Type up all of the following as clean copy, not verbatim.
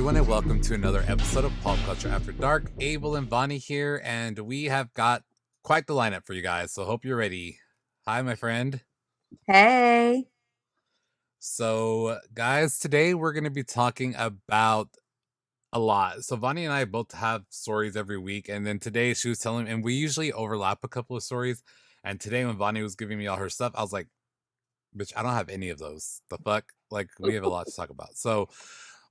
everyone, and welcome to another episode of Pop Culture After Dark. Abel and Vonnie here, and we have got quite the lineup for you guys, so hope you're ready. Hi, my friend. Hey. So, guys, today we're going to be talking about a lot. So, Vonnie and I both have stories every week, and then today she was telling, and we usually overlap a couple of stories. And today, when Vonnie was giving me all her stuff, I was like, bitch, I don't have any of those. The fuck? Like, we have a lot to talk about. So,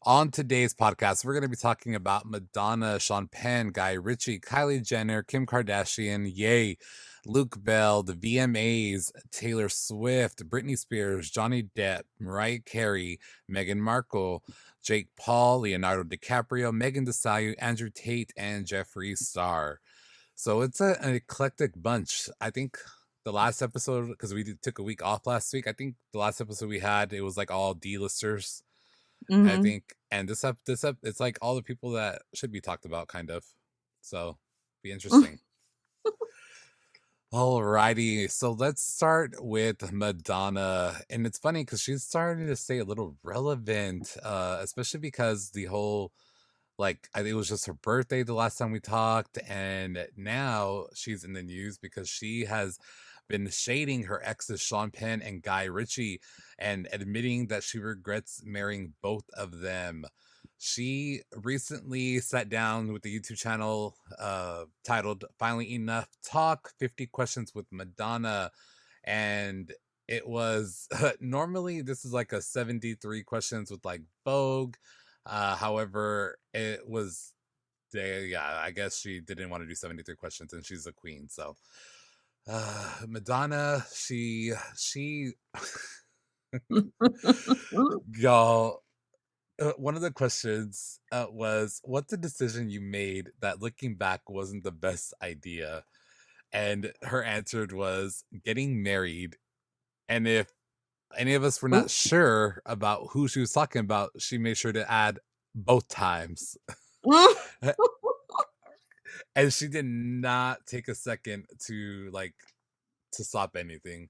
on today's podcast, we're going to be talking about Madonna, Sean Penn, Guy Ritchie, Kylie Jenner, Kim Kardashian, Ye, Luke Bell, the VMAs, Taylor Swift, Britney Spears, Johnny Depp, Mariah Carey, Meghan Markle, Jake Paul, Leonardo DiCaprio, Megan Thee Stallion, Andrew Tate, and Jeffree Star. So it's an eclectic bunch. I think the last episode, because took a week off last week, I think the last episode we had, it was like all D-listers. I Mhm. think, and it's like all the people that should be talked about, kind of. So, be interesting. Alrighty, so let's start with Madonna, and it's funny because she's starting to stay a little relevant, especially because the whole like I think it was just her birthday the last time we talked, and now she's in the news because she has been shading her exes Sean Penn and Guy Ritchie and admitting that she regrets marrying both of them. She recently sat down with the YouTube channel titled Finally Enough Talk 50 Questions with Madonna. And it was normally this is like a 73 questions with like Vogue. However, it was yeah, I guess she didn't want to do 73 questions and she's a queen. So Madonna, she y'all one of the questions was what's the decision you made that looking back wasn't the best idea? And her answer was getting married. And if any of us were not sure about who she was talking about, she made sure to add both times. And she did not take a second to stop anything.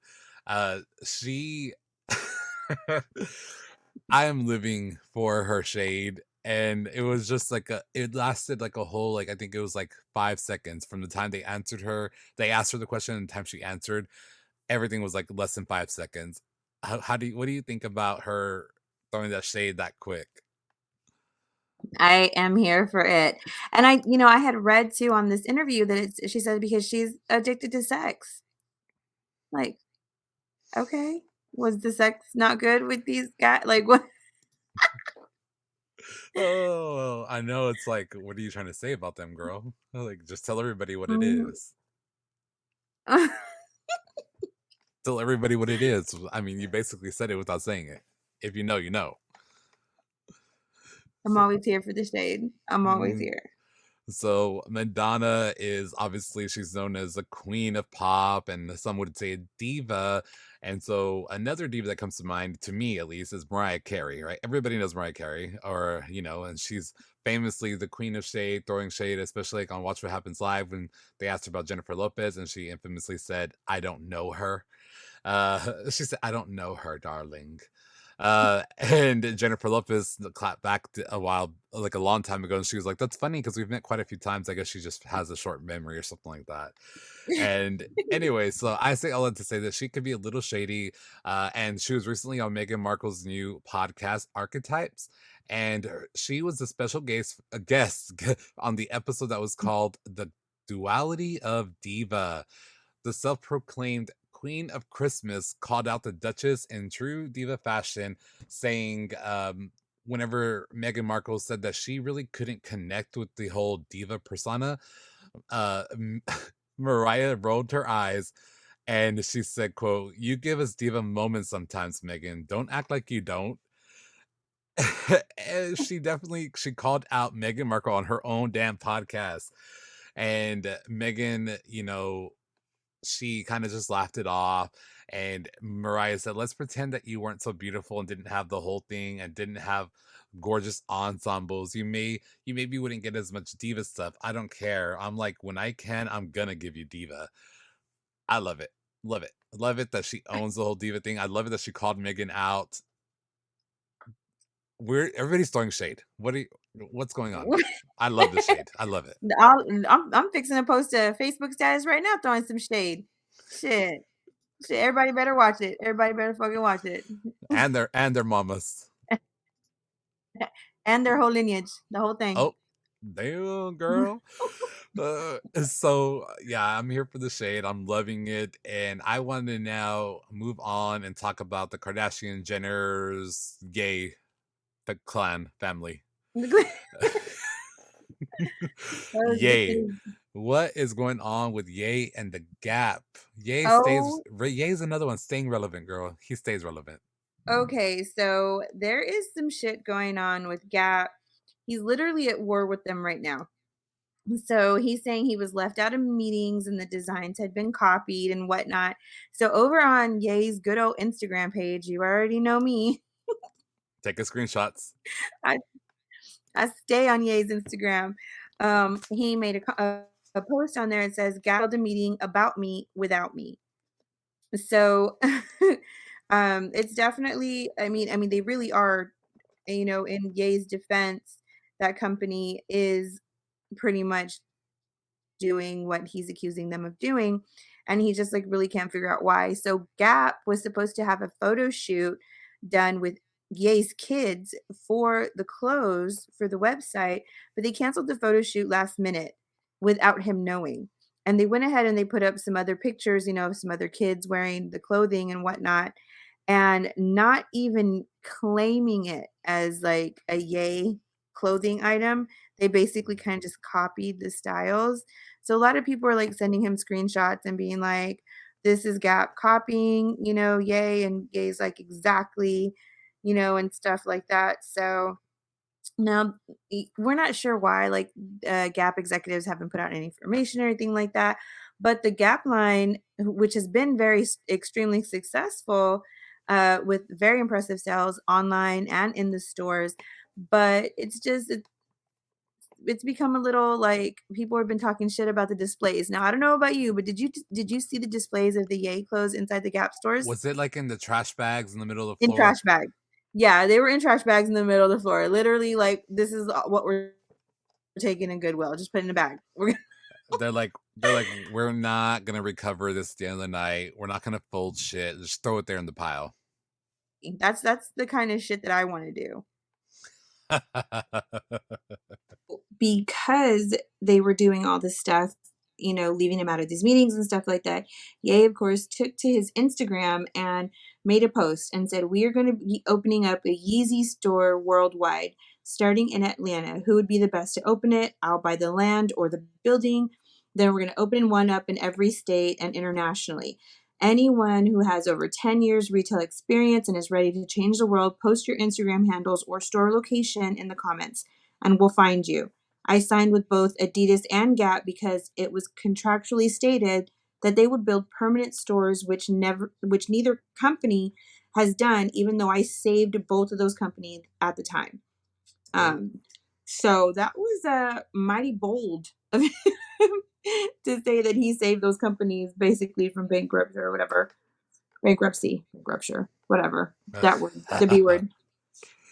She I am living for her shade, and it was just like it lasted like a whole, like I think it was like 5 seconds from the time they asked her the question and the time she answered. Everything was like less than 5 seconds. What do you think about her throwing that shade that quick? I am here for it. And I had read too on this interview that she said because she's addicted to sex. Like, okay. Was the sex not good with these guys? Like what? Oh, I know. It's like, what are you trying to say about them, girl? Like, just tell everybody what it Mm. is. Tell everybody what it is. I mean, you basically said it without saying it. If you know, you know. I'm So, always here for the shade. I'm always mm, here. so Madonna is obviously she's known as a queen of pop, and some would say a diva. And so another diva that comes to mind, to me at least, is Mariah Carey, right? Everybody knows Mariah Carey, or and she's famously the queen of shade, throwing shade, especially like on Watch What Happens Live when they asked her about Jennifer Lopez, and she infamously said, "I don't know her." She said, "I don't know her, darling." And Jennifer Lopez clapped back a while, like a long time ago, and she was like, "That's funny because we've met quite a few times. I guess she just has a short memory or something like that." And anyway, so I say all that to say that she could be a little shady. And she was recently on Meghan Markle's new podcast, Archetypes, and she was a special guest on the episode that was called "The Duality of Diva." The self-proclaimed Queen of Christmas called out the Duchess in true diva fashion, saying whenever Meghan Markle said that she really couldn't connect with the whole diva persona, uh, Mariah rolled her eyes and she said, quote, "You give us diva moments sometimes, Meghan. Don't act like you don't." And she called out Meghan Markle on her own damn podcast. And Meghan, she kind of just laughed it off. And Mariah said, "Let's pretend that you weren't so beautiful and didn't have the whole thing and didn't have gorgeous ensembles. You maybe wouldn't get as much diva stuff. I don't care. I'm like, when I can, I'm gonna give you diva." I love it. Love it. Love it that she owns the whole diva thing. I love it that she called Megan out. We're everybody's throwing shade. What's going on? I love the shade. I love it. I'm fixing to post a Facebook status right now throwing some shade. Shit. Shit, everybody better watch it. Everybody better fucking watch it. And their mamas. And their whole lineage, the whole thing. Oh, damn, girl. So yeah, I'm here for the shade. I'm loving it, and I want to now move on and talk about the Kardashian Jenner's gay clan family. Yay. What is going on with Ye and the Gap? Oh, Ye's another one staying relevant, girl. He stays relevant. okay. So there is some shit going on with Gap. He's literally at war with them right now. So he's saying he was left out of meetings and the designs had been copied and whatnot. So over on Ye's good old Instagram page, you already know me. Take a screenshots. I, I stay on Ye's Instagram. He made a post on there. It says, "Got a meeting about me without me." So, it's definitely. I mean, they really are. In Ye's defense, that company is pretty much doing what he's accusing them of doing, and he just like really can't figure out why. So Gap was supposed to have a photo shoot done with Ye's kids for the clothes for the website, but they canceled the photo shoot last minute without him knowing. And they went ahead and they put up some other pictures, of some other kids wearing the clothing and whatnot, and not even claiming it as like a Yay clothing item. They basically kind of just copied the styles. So a lot of people are like sending him screenshots and being like, this is Gap copying, Yay. And Yay's like, exactly, and stuff like that. So now we're not sure why, like, Gap executives haven't put out any information or anything like that. But the Gap line, which has been extremely successful, with very impressive sales online and in the stores, but it's become a little like people have been talking shit about the displays. Now, I don't know about you, but did you see the displays of the Yay clothes inside the Gap stores? Was it like in the trash bags in the middle of the In floor? trash bags. Yeah, they were in trash bags in the middle of the floor. Literally, like, this is what we're taking in Goodwill. Just put it in a bag. They're like, we're not gonna recover this at the end of the night. We're not gonna fold shit. Just throw it there in the pile. That's the kind of shit that I want to do. Because they were doing all this stuff, leaving him out of these meetings and stuff like that. Ye, of course, took to his Instagram and made a post and said, "We are going to be opening up a Yeezy store worldwide, starting in Atlanta. Who would be the best to open it? I'll buy the land or the building. Then we're going to open one up in every state and internationally. Anyone who has over 10 years retail experience and is ready to change the world, post your Instagram handles or store location in the comments, and we'll find you. I signed with both Adidas and Gap because it was contractually stated that they would build permanent stores, which neither company has done, even though I saved both of those companies at the time." Oh, Um, so that was mighty bold of him to say that he saved those companies basically from bankruptcy or whatever. Bankruptcy, whatever. That word, the B word.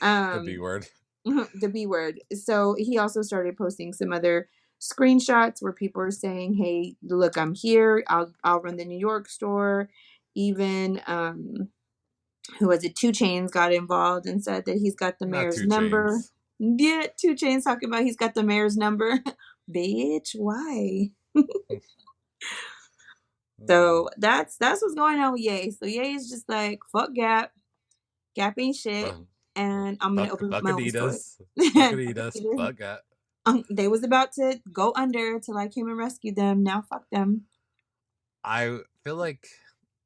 the B Um, word. the B word. So he also started posting some other screenshots where people are saying, "Hey, look, I'm here. I'll run the New York store." Even who was it? Two Chains got involved and said that he's got the Not mayor's two number. chains. Yeah, Two Chains talking about he's got the mayor's number. Bitch, why? Mm. So that's what's going on with Ye. So Ye is just like, fuck Gap. Gap ain't shit. Fuck, And I'm gonna open fuck my own store. Adidas. Fuck Fuck Adidas. Adidas. Fuck that. They was about to go under till I came and rescued them. Now fuck them. I feel like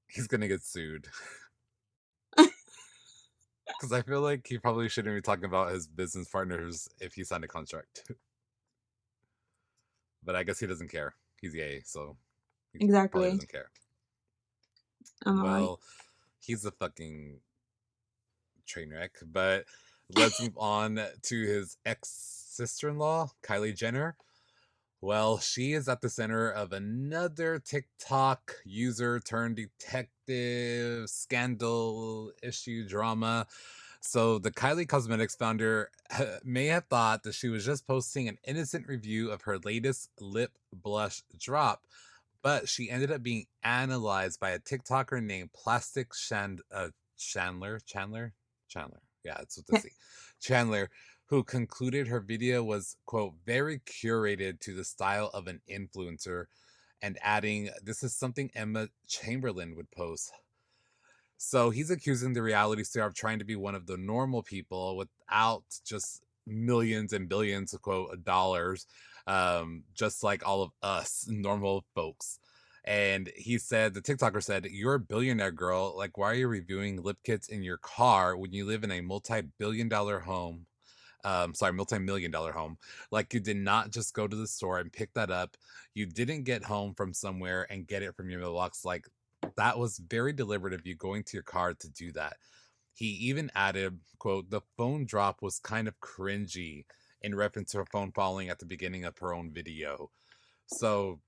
he's gonna get sued because I feel like he probably shouldn't be talking about his business partners if he signed a contract. But I guess he doesn't care. He's gay, so he probably Exactly. doesn't care. I'm all like, Well, he's a fucking train wreck. But let's move on to his ex sister in law, Kylie Jenner. Well, she is at the center of another TikTok user turned detective scandal issue drama. So the Kylie Cosmetics founder may have thought that she was just posting an innocent review of her latest lip blush drop, but she ended up being analyzed by a TikToker named Plastic Chandler. Yeah, that's what this is. Chandler, who concluded her video was, quote, very curated to the style of an influencer, and adding, this is something Emma Chamberlain would post. So he's accusing the reality star of trying to be one of the normal people without just millions and billions of quote dollars, just like all of us normal folks. And he said, the TikToker said, "You're a billionaire girl. Like, why are you reviewing lip kits in your car when you live in a multi-billion-dollar home? Sorry, multi-million dollar home. Like, you did not just go to the store and pick that up. You didn't get home from somewhere and get it from your mailbox. Like, that was very deliberate of you going to your car to do that." He even added, quote, "The phone drop was kind of cringy," in reference to her phone falling at the beginning of her own video. So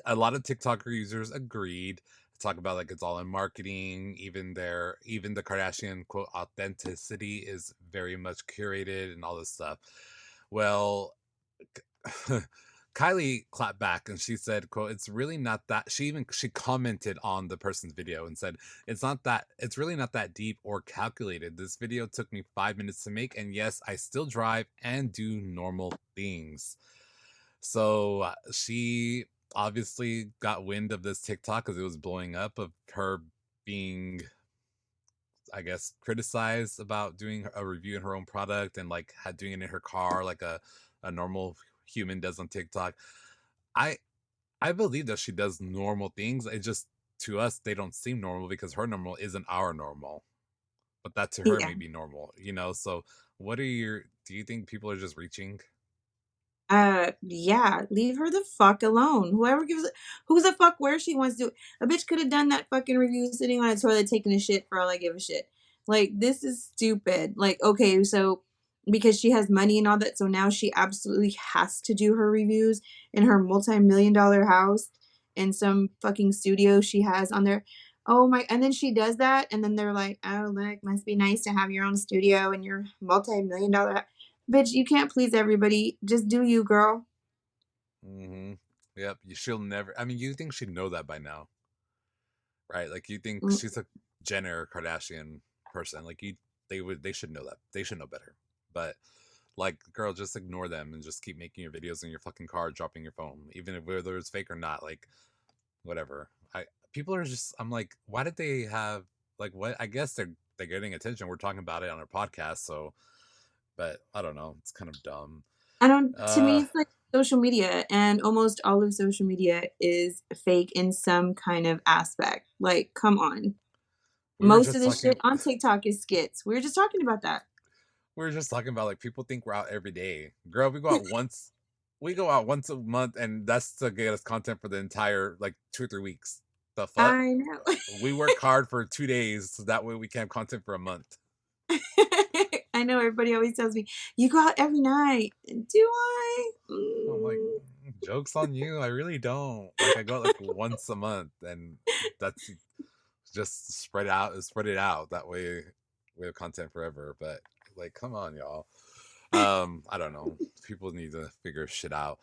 a lot of TikToker users agreed to talk about like it's all in marketing. Even the Kardashian quote authenticity is very much curated and all this stuff. Well, Kylie clapped back and she said, quote, "It's really not that." She commented on the person's video and said, it's really not that deep or calculated. This video took me 5 minutes to make, and yes, I still drive and do normal things." So she obviously got wind of this TikTok because it was blowing up of her being, I guess, criticized about doing a review in her own product and like had doing it in her car like a normal human does on TikTok. I I believe that she does normal things. It just, to us they don't seem normal because her normal isn't our normal. But that to her Yeah. may be normal, you know? So what are your do you think people are just reaching? Yeah, leave her the fuck alone. Who's a fuck where she wants to. A bitch could have done that fucking review sitting on a toilet taking a shit for all I give a shit. Like, this is stupid. Like, okay, so because she has money and all that, so now she absolutely has to do her reviews in her multi-million dollar house in some fucking studio she has on there. Oh my, and then she does that, and then they're like, oh, look, must be nice to have your own studio and your multi-million dollar. Bitch, you can't please everybody. Just do you, girl. Mm-hmm. Yep. She'll never. I mean, you think she'd know that by now, right? Like you think Mm, she's a Jenner Kardashian person. Like they should know that. They should know better. But like, girl, just ignore them and just keep making your videos in your fucking car, dropping your phone, even if whether it's fake or not. Like, whatever. People are just. I'm like, why did they have like what? I guess they're getting attention. We're talking about it on our podcast, so. But I don't know. It's kind of dumb. I don't to me, Uh, it's like social media, and almost all of social media is fake in some kind of aspect. Like, come on. we were Most of just this talking. shit on TikTok is skits. We were just talking about that. We were just talking about like people think we're out every day. Girl, we go out once. We go out once a month, and that's to get us content for the entire like 2 or 3 weeks. The fuck? I know. We work hard for 2 days, so that way we can have content for a month. I know everybody always tells me, "You go out every night." Do I? I'm like, jokes on you. I really don't. Like I go out like once a month, and that's just spread it out. That way we have content forever. But like, come on, y'all. I don't know. People need to figure shit out.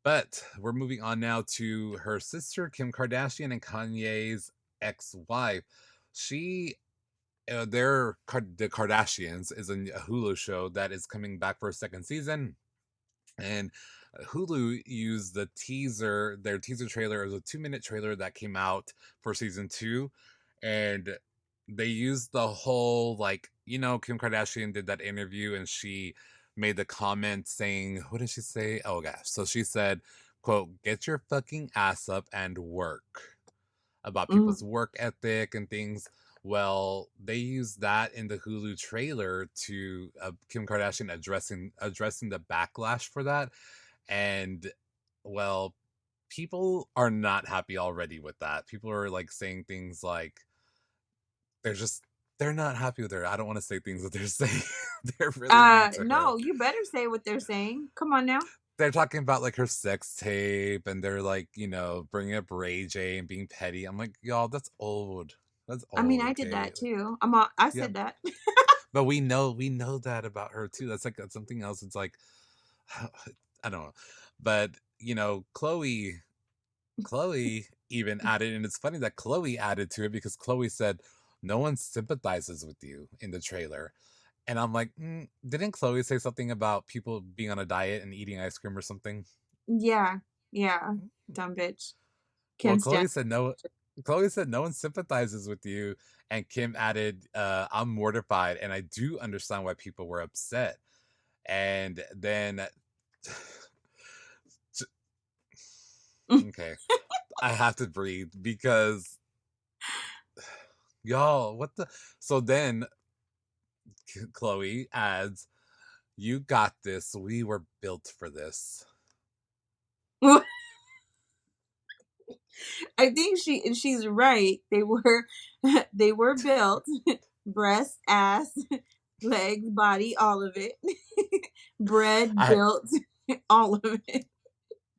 But we're moving on now to her sister Kim Kardashian and Kanye's ex-wife. She the Kardashians is a Hulu show that is coming back for a second season, and Hulu used their teaser trailer as a 2 minute trailer that came out for season two, and they used the whole like Kim Kardashian did that interview and she made the comment saying, what did she say? Oh gosh, so she said, quote, "Get your fucking ass up and work," about Mm, people's work ethic and things. Well, they used that in the Hulu trailer to Kim Kardashian addressing the backlash for that, and well, people are not happy already with that. People are like saying things like they're just they're not happy with her. I don't want to say things that they're saying. They're really mean to her. no, you better say what they're saying. Come on now. They're talking about like her sex tape and they're like, bringing up Ray J and being petty. I'm like, y'all, that's old. That's I mean, I did okay. that too. I Yeah, said that. but we know that about her too. That's something else. It's like I don't know. But, Chloe even added, and it's funny that Chloe added to it because Chloe said, "No one sympathizes with you in the trailer." And I'm like, didn't Chloe say something about people being on a diet and eating ice cream or something? Yeah, yeah, dumb bitch. Well, Kim Stan. Chloe said no one sympathizes with you, and Kim added, "I'm mortified, and I do understand why people were upset." And then, okay, I have to breathe because y'all, what the? So then Chloe adds, "You got this. We were built for this." I think she's right. They were they were built breast, ass, legs, body, all of it. Bred, I built, all of it.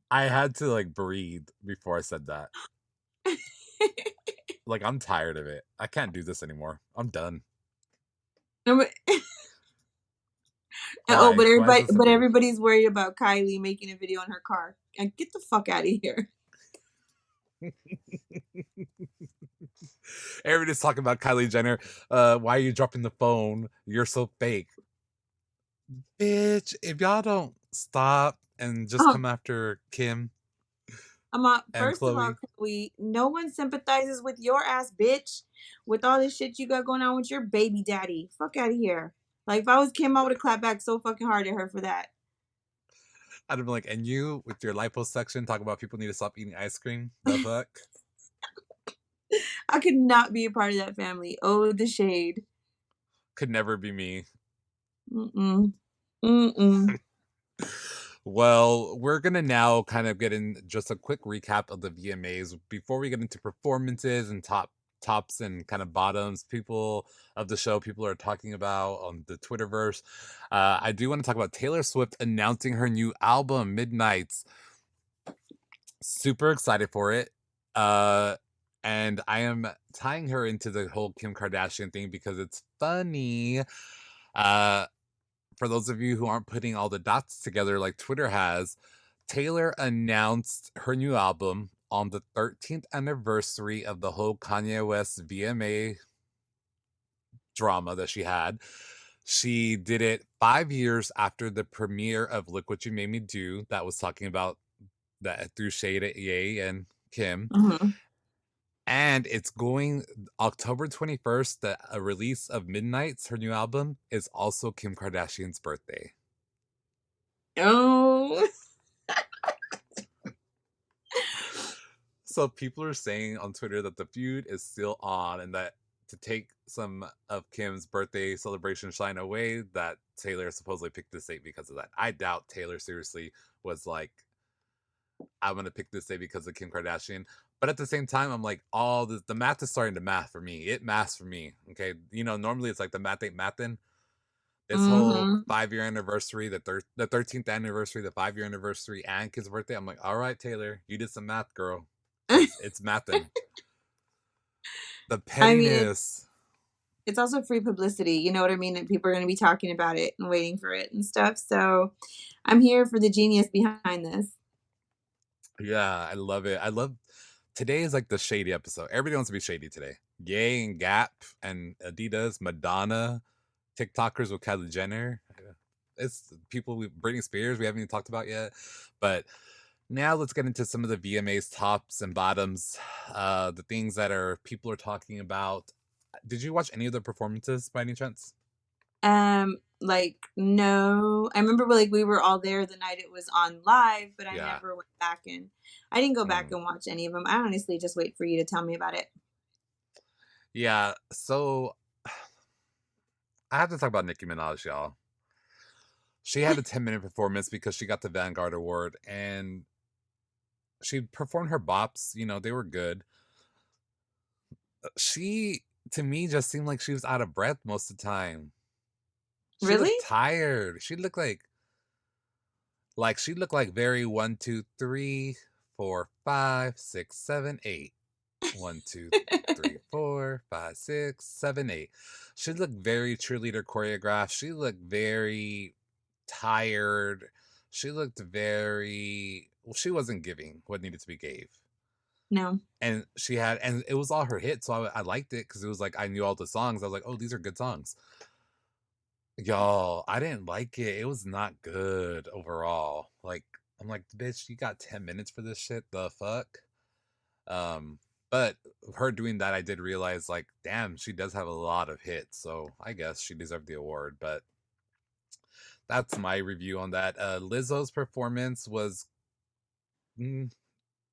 I had to like breathe before I said that. Like I'm tired of it. I can't do this anymore. I'm done. Um, oh, Why? Why is this a but big? everybody's worried about Kylie making a video in her car. Get the fuck out of here. Everybody's talking about Kylie Jenner. Why are you dropping the phone? You're so fake, bitch. If y'all don't stop and just Oh, come after Kim and first of all, Chloe, Chloe, no one sympathizes with your ass, bitch, with all this shit you got going on with your baby daddy. Fuck out of here. Like if I was Kim, I would have clapped back so fucking hard at her for that. I'd have been like, and you with your liposuction, talk about people need to stop eating ice cream. The fuck I could not be a part of that family. Oh, the shade. could never be me. Mm-mm. Mm-mm. Well, we're gonna now kind of get in just a quick recap of the VMAs before we get into performances and tops and kind of bottoms. People of the show, people are talking about on the Twitterverse. I do want to talk about Taylor Swift announcing her new album, Midnights. Super excited for it. Uh, and I am tying her into the whole Kim Kardashian thing because it's funny. Uh, for those of you who aren't putting all the dots together like Twitter has, Taylor announced her new album on the 13th anniversary of the whole Kanye West VMA drama that she had. She did it 5 years after the premiere of Look What You Made Me Do, that was talking about that threw shade at Ye and Kim. Mhm. And it's going October 21st, the release of Midnights, her new album, is also Kim Kardashian's birthday. Oh. So people are saying on Twitter that the feud is still on and that to take some of Kim's birthday celebration shine away, that Taylor supposedly picked this date because of that. I doubt Taylor seriously was like, I'm gonna pick this day because of Kim Kardashian. But at the same time, I'm like, all the math is starting to math for me. It maths for me. Okay. Normally it's like the math ain't mathin'. This whole Mhm. 5 year anniversary, the 13th anniversary, the 5 year anniversary, and Kim's birthday, I'm like, all right, Taylor, you did some math, girl. Because it's mathin'. The I mean, pettiness. it's also free publicity, you know what I mean? And people are gonna be talking about it and waiting for it and stuff, so I'm here for the genius behind this. Yeah, I love it. I love today is like the shady episode. Everybody wants to be shady today. Yay and Gap and Adidas, Madonna, TikTokers with Kylie Jenner. It's people Britney Spears we haven't even talked about yet. But now let's get into some of the VMA's tops and bottoms. The things that are people are talking about. Did you watch any of the performances by any chance? Like, no. I remember, like, we were all there the night it was on live, but I Yeah. never went back and I didn't go back Mm. and watch any of them. I honestly just wait for you to tell me about it. Yeah. So I have to talk about Nicki Minaj, y'all. She had a 10-minute performance because she got the Vanguard Award and she performed her bops. They were good. She, to me, just seemed like she was out of breath most of the time. She Really? looked tired. She looked like very 1, 2, 3, 4, 5, 6, 7, 8. 1, 2, 3, 4, 4, 5, 6, 7, 8. She looked very cheerleader choreographed. She looked very tired. She looked very well, she wasn't giving what needed to be gave. No. And she had and it was all her hits, so I liked it because it was like I knew all the songs. I was like, "Oh, these are good songs." Y'all, I didn't like it. It was not good overall. Like, I'm like, "Bitch, you got 10 minutes for this shit? The fuck?" Um, but her doing that, I did realize, like, damn, she does have a lot of hits, so I guess she deserved the award, but that's my review on that. Lizzo's performance was mm,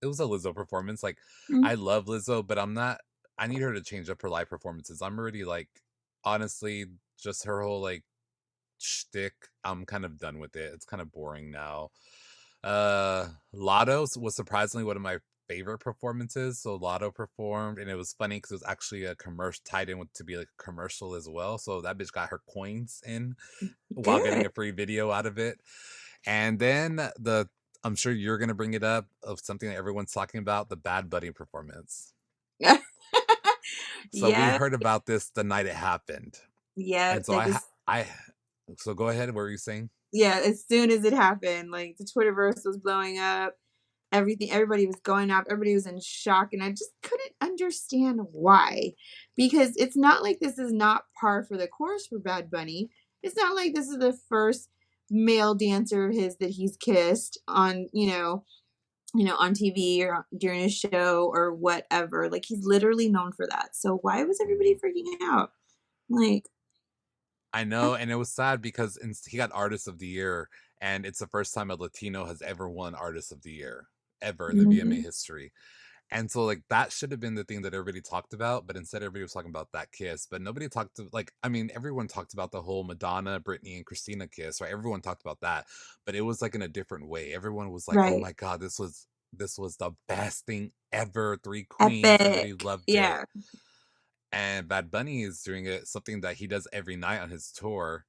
it was a Lizzo performance. Like, Mm, I love Lizzo, but I'm not. I need her to change up her live performances. I'm already like, honestly, just her whole like shtick. I'm kind of done with it. It's kind of boring now. Lotto's was surprisingly one of my favorite performances. So Lotto performed, and it was funny because it was actually a commercial tied in with to be like a commercial as well. So that bitch got her coins in while getting good. a free video out of it. And then the I'm sure you're gonna bring it up of something that everyone's talking about, the Bad Bunny performance. So we Yeah. heard about this the night it happened. Yeah, And so like, as I so go ahead, what were you saying? yeah, as soon as it happened, like, the Twitterverse was blowing up, everybody was going off, everybody was in shock, and I just couldn't understand why. Because it's not like this is not par for the course for Bad Bunny. It's not like this is the first male dancer of his that he's kissed on, on TV or during a show or whatever. Like, he's literally known for that. So why was everybody Mhm. freaking out? Like, I know, and it was sad because he got Artist of the Year, and it's the first time a Latino has ever won Artist of the Year ever in the VMA mhm, history. And so like that should have been the thing that everybody talked about, but instead everybody was talking about that kiss. But nobody talked to like I mean, everyone talked about the whole Madonna, Britney, and Christina kiss, right? Everyone talked about that, but it was like in a different way. Everyone was like, "Oh right. my god, this was the best thing ever. Three Queens, everybody Epic. loved it." Yeah. And Bad Bunny is doing it something that he does every night on his tour.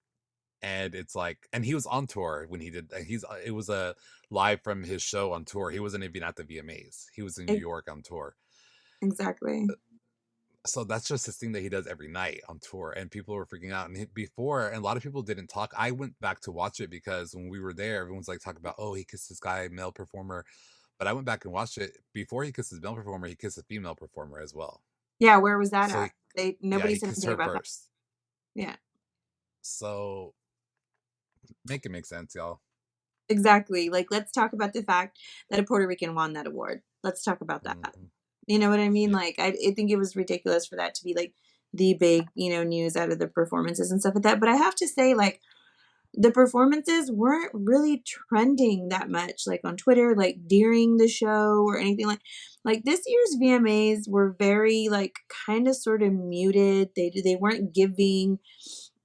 And it's like, and he was on tour when he did. It was a live from his show on tour. He wasn't even at the VMAs. He was in New E York on tour. exactly. So that's just his thing that he does every night on tour, and people were freaking out. And before, and a lot of people didn't talk. I went back to watch it because when we were there, everyone's like talking about, oh, he kissed this guy, male performer. But I went back and watched it. Before he kissed his male performer, he kissed a female performer as well. Yeah, where was that So at? yeah, Nobody he said kissed anything her about that. first. Yeah. So make it make sense, y'all. Exactly. Like, let's talk about the fact that a Puerto Rican won that award. Let's talk about that. Hmm. You know what I mean? Yeah. Like, I think it was ridiculous for that to be like the big, news out of the performances and stuff like that. But I have to say, like, the performances weren't really trending that much, like on Twitter, like during the show or anything like this year's VMAs were very like kind of sort of muted. They weren't giving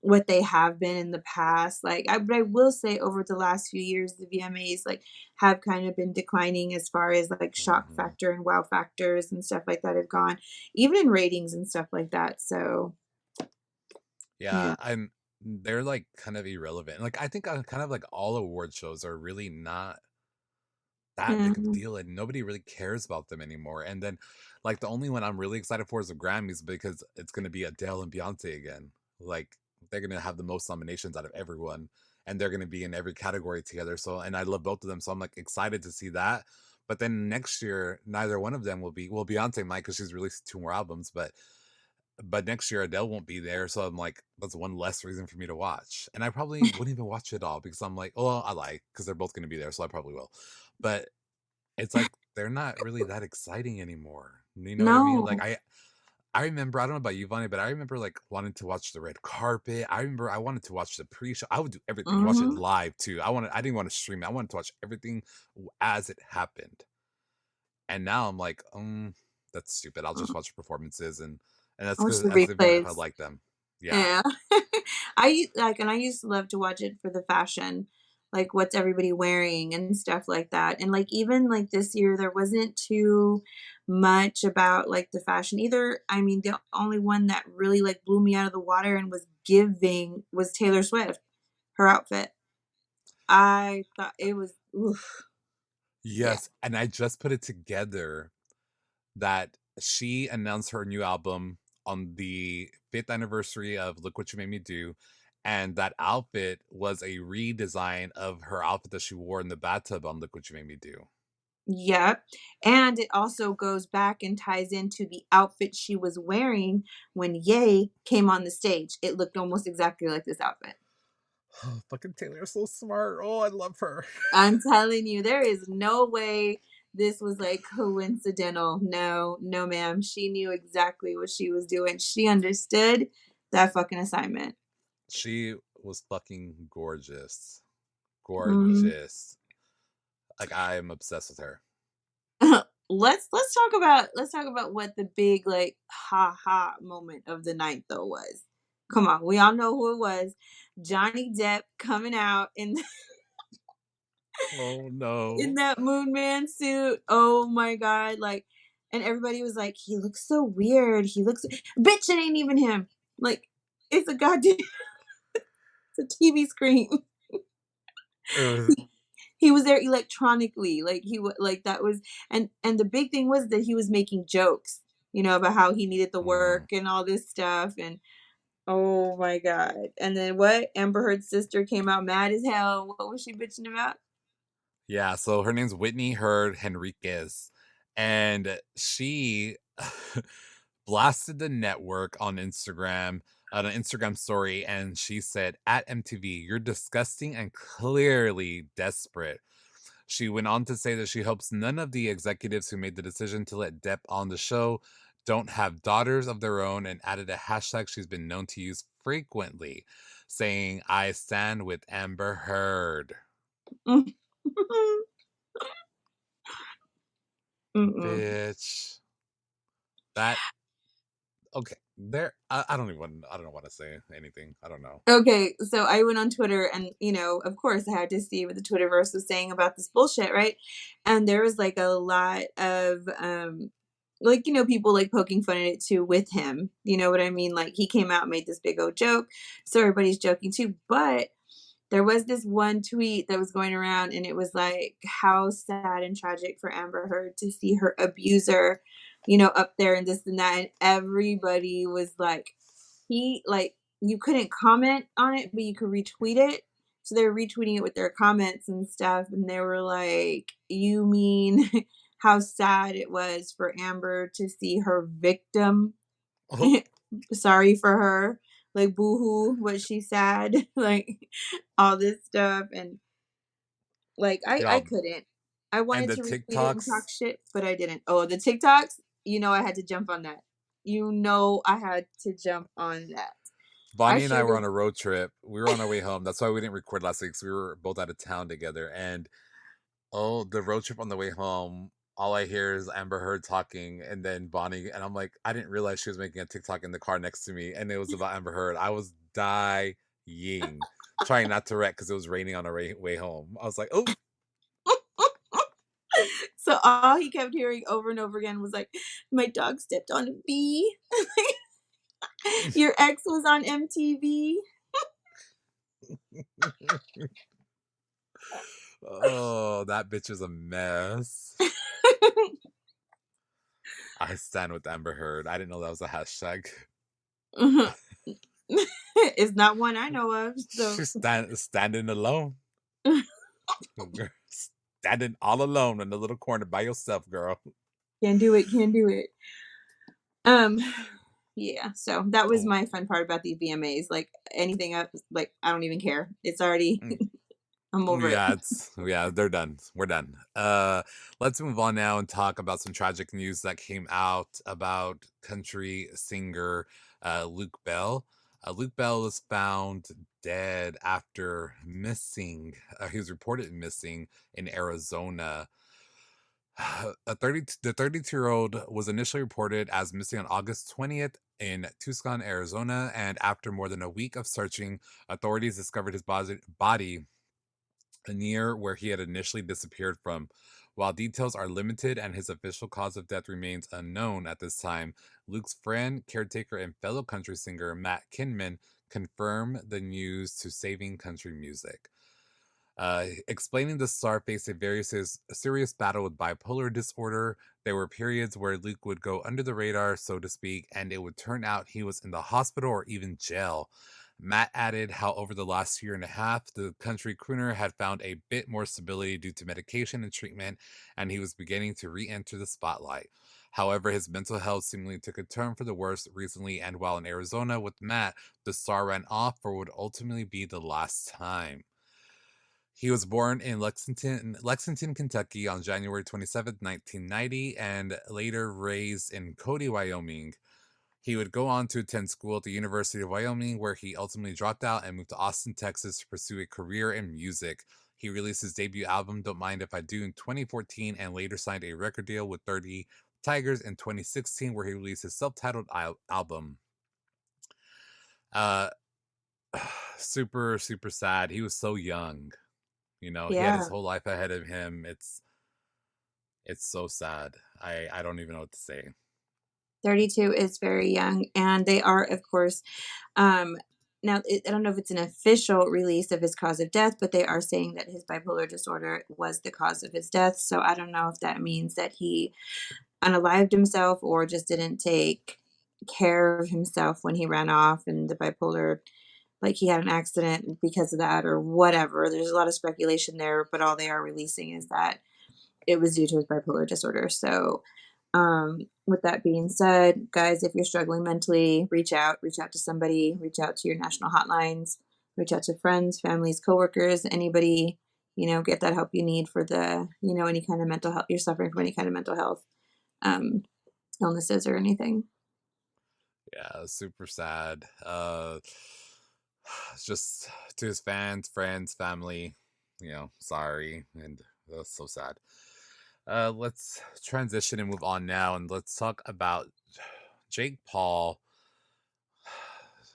what they have been in the past. But I will say over the last few years, the VMAs like have kind of been declining as far as like shock Hmm. factor and wow factors and stuff like that have gone, even in ratings and stuff like that. So yeah. Yeah, they're like kind of irrelevant. Like I think kind of like all award shows are really not that big of a Mhm. deal and nobody really cares about them anymore. And then like the only one I'm really excited for is the Grammys because it's gonna be Adele and Beyonce again. Like they're gonna have the most nominations out of everyone and they're gonna be in every category together. So and I love both of them. So I'm like excited to see that. But then next year, neither one of them will be well, Beyonce might because she's released two more albums, but next year Adele won't be there, so I'm like, that's one less reason for me to watch. And I probably wouldn't even watch it all because I'm like, oh, I like because they're both going to be there, so I probably will. But it's like they're not really that exciting anymore. You know what I mean? Like No. I remember, I don't know about you, Vonnie, but I remember like wanting to watch the red carpet. I remember I wanted to watch the pre-show. I would do everything, watch it Mhm. live too. I didn't want to stream it. I wanted to watch everything as it happened. And now I'm like, that's stupid. I'll just watch performances and that's I watch because the as if I replays. like them. Yeah. Yeah. I used to love to watch it for the fashion, like what's everybody wearing and stuff like that. And like even like this year there wasn't too much about like the fashion either. I mean, the only one that really like blew me out of the water and was giving was Taylor Swift, her outfit. I thought it was oof, yeah. Yes, and I just put it together that she announced her new album on the 5th anniversary of Look What You Made Me Do, and that outfit was a redesign of her outfit that she wore in the bathtub on Look What You Made Me Do. Yep. And it also goes back and ties into the outfit she was wearing when Ye came on the stage. It looked almost exactly like this outfit. Oh, fucking Taylor is so smart. Oh, I love her. I'm telling you, there is no way this was like coincidental. No, no, ma'am. She knew exactly what she was doing. She understood that fucking assignment. She was fucking gorgeous. Mhm. Gorgeous. Like, I am obsessed with her. Let's talk about what the big like ha ha moment of the night though was. Come on, we all know who it was. Johnny Depp coming out in Oh in no. that Moon Man suit. Oh my god, like, and everybody was like, he looks so weird. He looks, bitch, it ain't even him. Like, it's a goddamn it's a TV screen. Ugh. He was there electronically. Like like that was, and the big thing was that he was making jokes, about how he needed the Mm. work and all this stuff. And oh my god. And then what? Amber Heard's sister came out mad as hell. What was she bitching about? Yeah, so her name's Whitney Heard Henriquez, and she blasted the network on an Instagram story, and she said, "At MTV, you're disgusting and clearly desperate." She went on to say that she hopes none of the executives who made the decision to let Depp on the show don't have daughters of their own, and added a hashtag she's been known to use frequently, saying, "I stand with Amber Heard." Mm-mm. Bitch. That okay. There I don't want to say anything. I don't know. Okay, so I went on Twitter and, of course I had to see what the Twitterverse was saying about this bullshit, right? And there was like a lot of like, people like poking fun at it too with him. You know what I mean? Like he came out and made this big old joke. So everybody's joking too. But there was this one tweet that was going around and it was like how sad and tragic for Amber Heard to see her abuser, up there and this and that. And everybody was like, you couldn't comment on it, but you could retweet it. So they were retweeting it with their comments and stuff, and they were like, "You mean how sad it was for Amber to see her victim? Oh, Sorry for her, like boohoo, what she sad, like all this stuff." And like I y'all, couldn't. I and wanted the to retweet it and talk TikToks. shit, but I didn't. Oh, the TikToks, I had to jump on that. I had to jump on that. I Vonnie and I shared were it. on a road trip. We were on our way home. That's why we didn't record last week, because we were both out of town together. And oh, the road trip on the way home, all I hear is Amber Heard talking, and then Bonnie, and I'm like, I didn't realize she was making a TikTok in the car next to me, and it was about Amber Heard. I was dying, trying not to wreck because it was raining on our way home. I was like, oh, So all he kept hearing over and over again was like, "My dog stepped on a bee. Your ex was on MTV." oh, that bitch is a mess. I stand with Amber Heard. I didn't know that was a hashtag. It's not one I know of. So She's standing alone. Standing all alone in the little corner by yourself, girl. can't do it. Can't do it. Um, yeah. So that was Oh, my fun part about these VMAs. Like anything else, like I don't even care. It's already. mm, I'm over it. yeah, they're done. We're done. Let's move on now and talk about some tragic news that came out about country singer Luke Bell. Luke Bell was found dead after missing. He was reported missing in Arizona. The 32-year-old was initially reported as missing on August 20th in Tucson, Arizona, and after more than a week of searching, authorities discovered his body near where he had initially disappeared from. While details are limited and his official cause of death remains unknown at this time, Luke's friend, caretaker, and fellow country singer Matt Kinman confirmed the news to Saving Country Music. Explaining the star faced a very serious battle with bipolar disorder. There were periods where Luke would go under the radar, so to speak, and it would turn out he was in the hospital or even jail. Matt added how over the last year and a half, the country crooner had found a bit more stability due to medication and treatment, and he was beginning to re enter the spotlight. However, his mental health seemingly took a turn for the worse recently, and while in Arizona with Matt, the star ran off for what would ultimately be the last time. He was born in Lexington, Kentucky on January 27th, 1990, and later raised in Cody, Wyoming. He would go on to attend school at the University of Wyoming, where he ultimately dropped out and moved to Austin, Texas to pursue a career in music. He released his debut album, Don't Mind If I Do, in 2014 and later signed a record deal with 30 Tigers in 2016, where he released his self titled album. Uh, super, super sad. He was so young. He had his Yeah. whole life ahead of him. It's so sad. I don't even know what to say. 32 is very young, and they are, of course, um, now I don't know if it's an official release of his cause of death, but they are saying that his bipolar disorder was the cause of his death. So I don't know if that means that he unalived himself or just didn't take care of himself when he ran off and the bipolar, like he had an accident because of that or whatever. There's a lot of speculation there, but all they are releasing is that it was due to his bipolar disorder. So, with that being said, guys, if you're struggling mentally, reach out to somebody, reach out to your national hotlines, reach out to friends, families, coworkers, anybody, get that help you need for any kind of mental health, you're suffering from any kind of mental health, um, illnesses or anything. Yeah, super sad. Just to his fans, friends, family, sorry, and that's so sad. Let's transition and move on now, and let's talk about Jake Paul.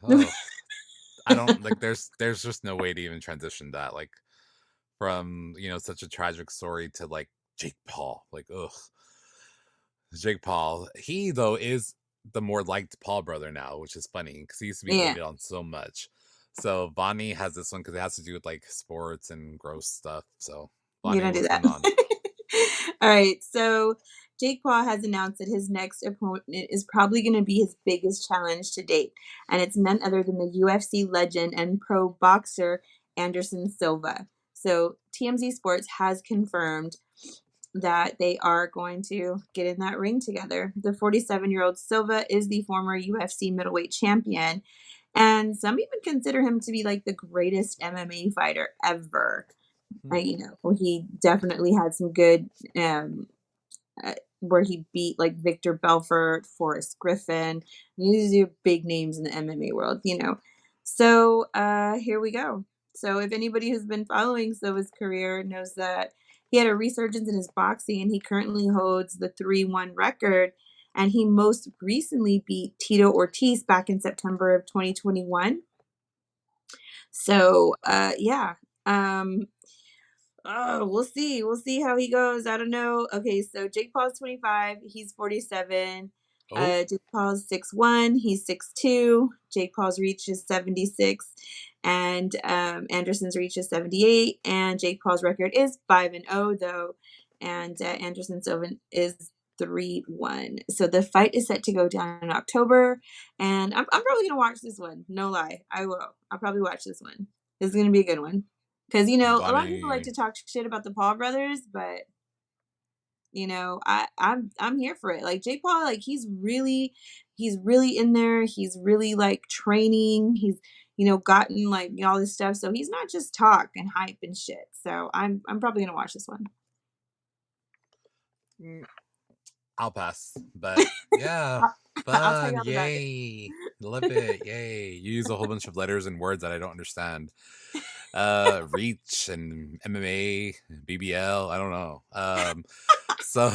Oh, I don't like. There's just no way to even transition that, like, from such a tragic story to like Jake Paul. Like, ugh, Jake Paul. He though is the more liked Paul brother now, which is funny because he used to be Yeah, hated on so much. So Vonnie has this one because it has to do with like sports and gross stuff. So you Vonnie, don't do what's that. going on? All right, so Jake Paul has announced that his next opponent is probably going to be his biggest challenge to date, and it's none other than the UFC legend and pro boxer Anderson Silva. So TMZ Sports has confirmed that they are going to get in that ring together. The 47-year-old Silva is the former UFC middleweight champion, and some even consider him to be like the greatest MMA fighter ever. Hmm. He definitely had some good, where he beat like Victor Belfort, Forrest Griffin. These are big names in the MMA world. So here we go. So if anybody who's been following Silva's career knows that he had a resurgence in his boxing, and he currently holds the 3-1 record. And he most recently beat Tito Ortiz back in September of 2021. So yeah. Um, Oh, we'll see. We'll see how he goes. I don't know. Okay, so Jake Paul's 25. He's 47. Oh, Jake Paul's 6'1". He's 6'2". Jake Paul's reach is 76. And Anderson's reach is 78. And Jake Paul's record is 5-0, though. And Anderson Silva is 3-1. So the fight is set to go down in October. And I'm probably going to watch this one. No lie. I will. I'll probably watch this one. This is going to be a good one. Because, a lot of people like Vonnie. to talk shit about the Paul brothers, but I'm here for it. Like Jake Paul, like he's really in there. He's really like training. He's gotten like all this stuff. So he's not just talk and hype and shit. So I'm probably gonna watch this one. Mm, I'll pass. But yeah, I'll tell you fun. all about it. Yay. Love it. Yay. You use a whole bunch of letters and words that I don't understand. Reach and MMA, BBL, I don't know. So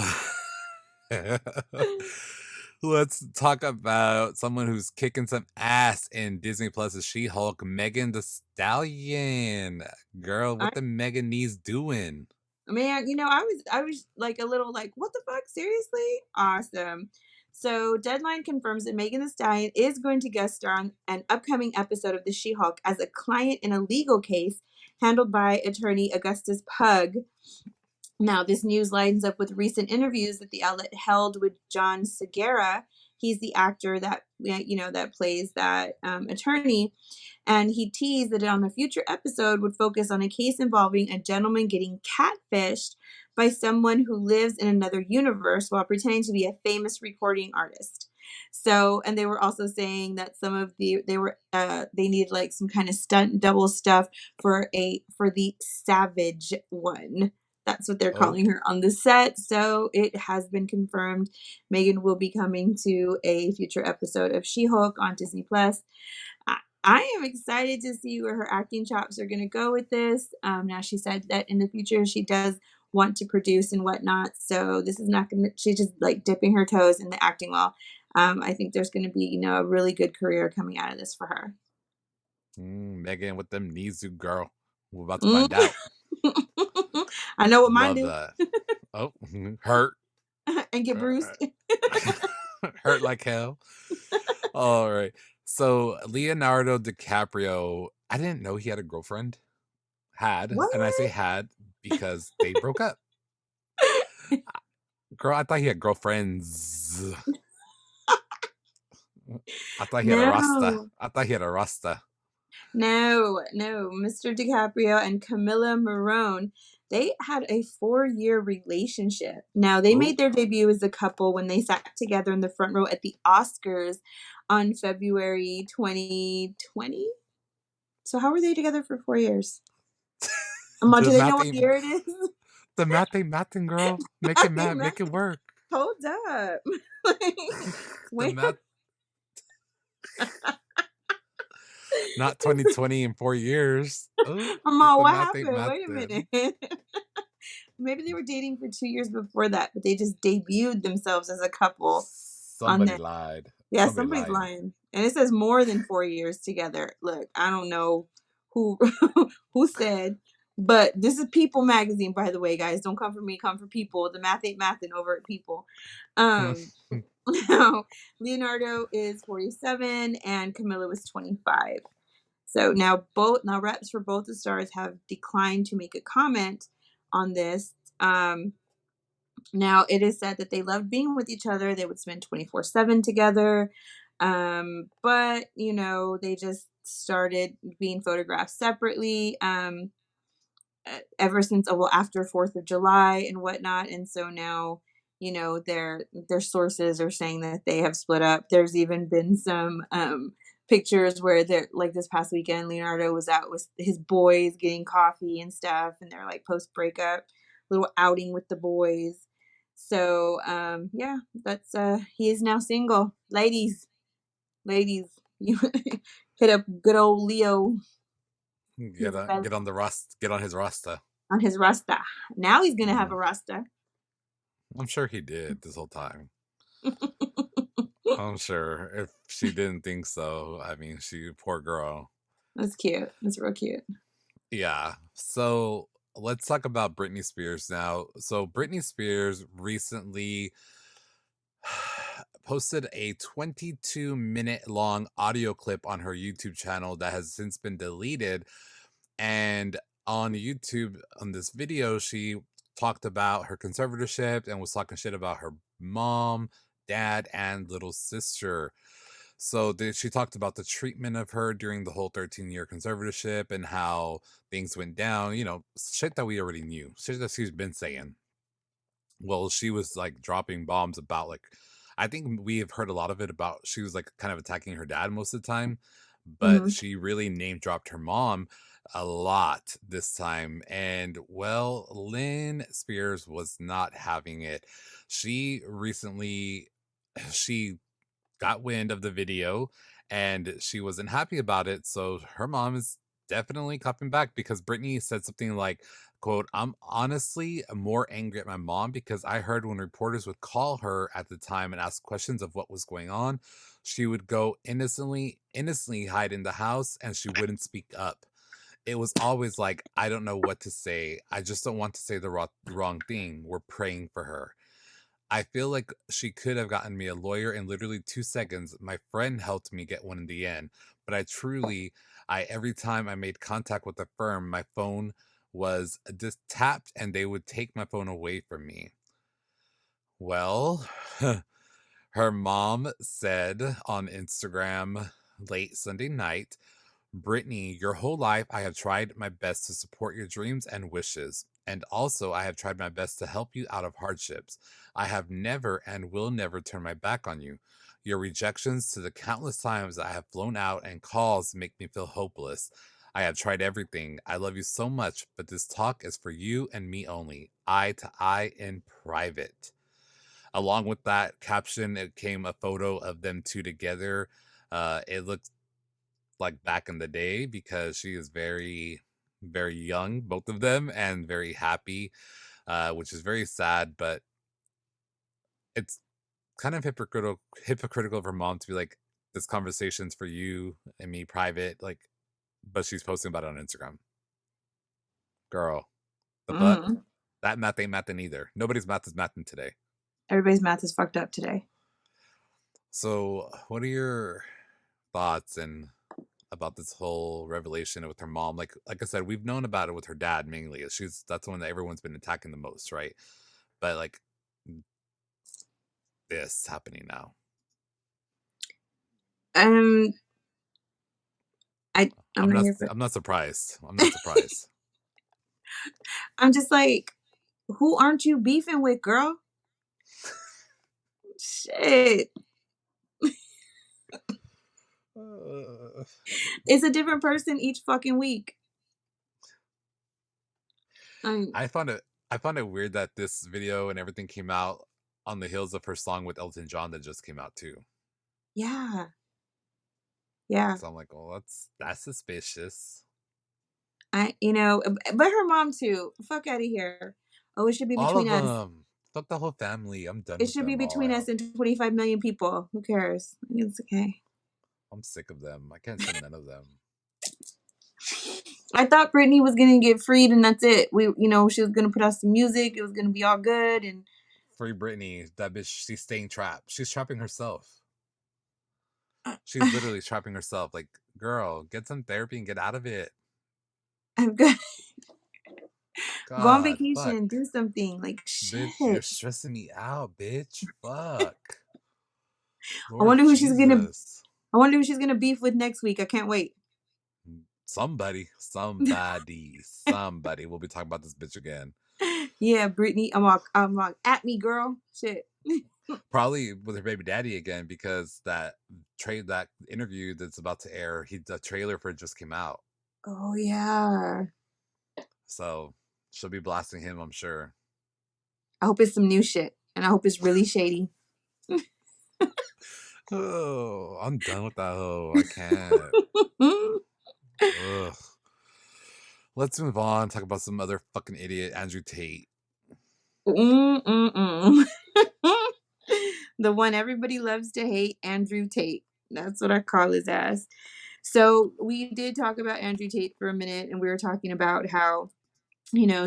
let's talk about someone who's kicking some ass in Disney Plus's She-Hulk, Megan the Stallion. Girl, All what the Megan knees doing? Man, I was like a little like, what the fuck? Seriously? Awesome. So Deadline confirms that Megan Thee Stallion is going to guest star on an upcoming episode of The She-Hulk as a client in a legal case handled by attorney Augustus Pug. Now, this news lines up with recent interviews that the outlet held with John Segura. He's the actor that that plays that attorney, and he teased that on a future episode would focus on a case involving a gentleman getting catfished by someone who lives in another universe while pretending to be a famous recording artist. So, and they were also saying that some of they needed like some kind of stunt double stuff for the Savage one. That's what they're Oh, calling her on the set. So it has been confirmed Megan will be coming to a future episode of She-Hulk on Disney Plus. I am excited to see where her acting chops are going to go with this. Now she said that in the future she does want to produce and whatnot. So this is not going to. She's just like dipping her toes in the acting well. I think there's going to be a really good career coming out of this for her. Megan with them knees, girl. We're about to Mm. find out. I know what mine Love do. that. Oh, hurt. And get bruised. Hurt like hell. All right. So Leonardo DiCaprio, I didn't know he had a girlfriend. Had, What? and I say had because they broke up. Girl, I thought he had girlfriends. I thought he had a Rasta. No. I thought he had a Rasta. No, no. Mr. DiCaprio and Camilla Morone, they had a 4-year relationship. Now, they Oh, made their debut as a couple when they sat together in the front row at the Oscars on February 2020. So, how were they together for 4 years? Do the they know math what ain't year it is? the math ain't mathing, girl. Make it I think math, make it work. hold up. Like, The wait. math, not 2020 in 4 years. Oh, I'm all, the what math ain't happened? Wait a mathing. minute. Maybe they were dating for 2 years before that, but they just debuted themselves as a couple on Somebody there. lied. Yeah, Somebody somebody's lying. lying. And it says more than 4 years together. Look, I don't know who who said, but this is People magazine, by the way, guys. Don't come for me, come for People. The math ain't mathing over at People. Um now Leonardo is 47 and Camilla was 25. So now reps for both the stars have declined to make a comment on this. Now it is said that they loved being with each other. They would spend 24/7 together. But they just started being photographed separately. Ever since well after 4th of July and whatnot. And so now, their sources are saying that they have split up. There's even been some pictures where they're like this past weekend, Leonardo was out with his boys getting coffee and stuff, and they're like post breakup, little outing with the boys. So yeah, that's he is now single. Ladies, you hit up good old Leo. He's Get on his Rasta. on his Rasta. Now he's gonna have Mm, a Rasta. I'm sure he did this whole time. I'm sure. If she didn't think so, I mean, she poor girl. That's cute. That's real cute. Yeah. So let's talk about Britney Spears now. So Britney Spears recently posted a 22-minute long audio clip on her YouTube channel that has since been deleted. And on YouTube, on this video, she talked about her conservatorship and was talking shit about her mom, dad, and little sister. So she talked about the treatment of her during the whole 13-year conservatorship and how things went down, shit that we already knew, shit that she's been saying. Well, she was like dropping bombs about like I think we have heard a lot of it about she was like kind of attacking her dad most of the time, but Mhm. she really name dropped her mom a lot this time. And well, Lynn Spears was not having it. She recently she got wind of the video and she wasn't happy about it. So her mom is definitely clapping back because Brittany said something like, quote, I'm honestly more angry at my mom because I heard when reporters would call her at the time and ask questions of what was going on, she would go innocently hide in the house and she wouldn't speak up. It was always like, I don't know what to say. I just don't want to say the wrong thing. We're praying for her. I feel like she could have gotten me a lawyer in literally 2 seconds. My friend helped me get one in the end, but I every time I made contact with the firm, my phone was just tapped and they would take my phone away from me. Well, her mom said on Instagram late Sunday night, Brittany, your whole life I have tried my best to support your dreams and wishes. And also, I have tried my best to help you out of hardships. I have never and will never turn my back on you. Your rejections to the countless times I have flown out and calls make me feel hopeless. I have tried everything. I love you so much, but this talk is for you and me only, eye to eye in private. Along with that caption, it came a photo of them two together. It looks like back in the day because she is very, very young, both of them, and very happy, which is very sad. But it's kind of hypocritical of her mom to be like, "This conversation's for you and me, private." Like, but she's posting about it on Instagram. Girl, the fuck? Mm. That math ain't mathing either. Nobody's math is mathing today. Everybody's math is fucked up today. So, what are your thoughts and about this whole revelation with her mom? Like I said, we've known about it with her dad mainly. That's the one that everyone's been attacking the most, right? But like this happening now. Um, I'm not here for. I'm not surprised. I'm not surprised. I'm just like, who aren't you beefing with, girl? Shit. Uh, It's a different person each fucking week. Um, I found it I found it weird that this video and everything came out on the heels of her song with Elton John that just came out too. yeah, yeah. So I'm like, oh, that's suspicious. But her mom too. Fuck out of here. Oh, it should be All between of us. them. Fuck the whole family. I'm done It with should be them all. between us and 25 million people. Who cares? It's okay. I'm sick of them. I can't stand none of them. I thought Britney was gonna get freed and that's it. She was gonna put out some music. It was gonna be all good. And Free Britney. That bitch, she's staying trapped. She's trapping herself. uh, She's literally trapping herself. Like, girl, get some therapy and get out of it. I'm good. Go on God, fuck. vacation. Do something. Like Bitch, you're shit. stressing me out, bitch. Fuck. I Lord wonder who she's gonna. Jesus. I wonder who she's gonna beef with next week. I can't wait. Somebody. We'll be talking about this bitch again. Yeah, Britney. I'm at me, girl. Shit. Probably with her baby daddy again because that interview that's about to air, the trailer for it just came out. Oh yeah. So she'll be blasting him, I'm sure. I hope it's some new shit, and I hope it's really shady. Oh, I'm done with that hoe. I can't. Ugh. Let's move on. Talk about some other fucking idiot, Andrew Tate. Mm-mm-mm. The one everybody loves to hate, Andrew Tate. That's what I call his ass. So we did talk about Andrew Tate for a minute, and we were talking about how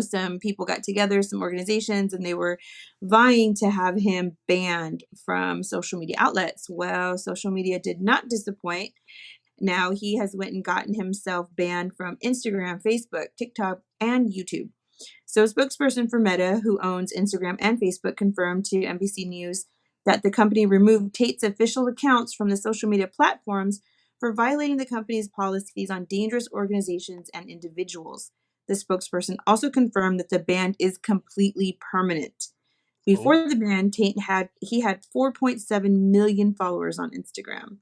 some people got together, some organizations, and they were vying to have him banned from social media outlets. Well, social media did not disappoint. Now he has went and gotten himself banned from Instagram, Facebook, TikTok, and YouTube. So, a spokesperson for Meta, who owns Instagram and Facebook, confirmed to NBC News that the company removed Tate's official accounts from the social media platforms for violating the company's policies on dangerous organizations and individuals. The spokesperson also confirmed that the ban is completely permanent. Oh, Before the ban, Tate had 4.7 million followers on Instagram.